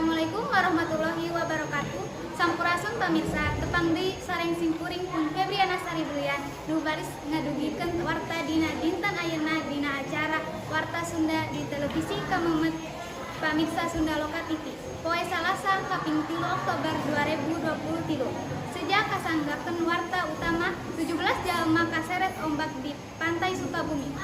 Assalamualaikum warahmatullahi wabarakatuh. Sampurasun pamirsa, tepang deui sareng simkuring pun Febriana Sari Brilian nu baris ngadugikeun warta dina dinten ayeuna dina acara Warta Sunda di televisi Kamemet pamirsa Sunda Loka TV. Poe Salasa kaping 3 Oktober 2023. Sejak kasanggakeun warta utama 17 jalma kaseret ombak di pantai Sukabumi.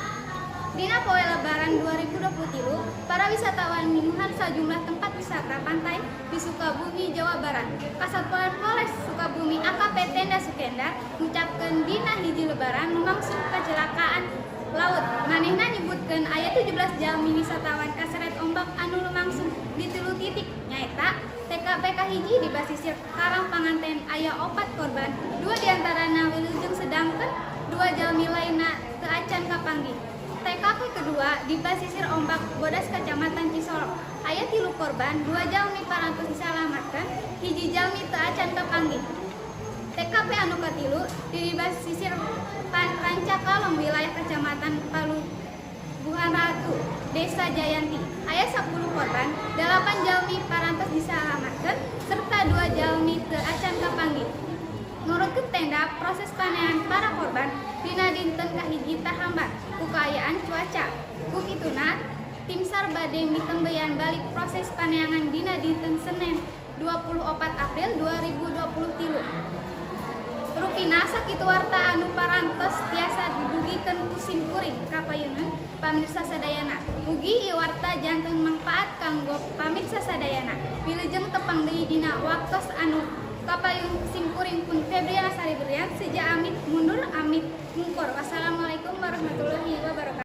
Dina poe Lebaran 2023, para wisatawan minuhan sejumlah tempat wisata pantai di Sukabumi, Jawa Barat. Kasatuan Polres Sukabumi AKP Tenda Sukendar ngucapkeun dina hiji Lebaran lumangsung kecelakaan laut. Manehna nyebutkeun aya 17 jalmi wisatawan kaseret ombak anu lumangsung di 3 titik nyaeta TKP kahiji di basisir Karang Panganten aya 4 korban, 2 diantarana wilujeng sedangkan 2 jalmi lainna teu acan kapanggih. TKP kedua di basisir Ombak Bodas Kecamatan Cisolok aya 3 korban, 2 jalmi parantos disalamatkeun, hiji jalmi teu acan kapanggih. TKP anu katilu di basisir Pancakalong wilayah Kecamatan Palubuhan Ratu Desa Jayanti aya 10 korban, 8 jalmi parantos disalamatkeun serta 2 jalmi teu acan kapanggih. Nurutkeun tenda, proses panehan para korban dina dinten kahiji terhambat ku kaayaan cuaca. Ku kituna, tim SAR bade mitembeyan balik proses paneangan dina dinten Senin 24 April 2023. Rupina sakitu warta anu parantos tiasa didugikeun ku simkuring kapayeuneun pamirsa sadayana. Mugi ieu warta janten mangpaat kanggo pamirsa sadayana. Wilujeng tepang deui dina waktos anu kapayun simkuring pun Febriana Sari Brilian seja amit mundur amit mungkur.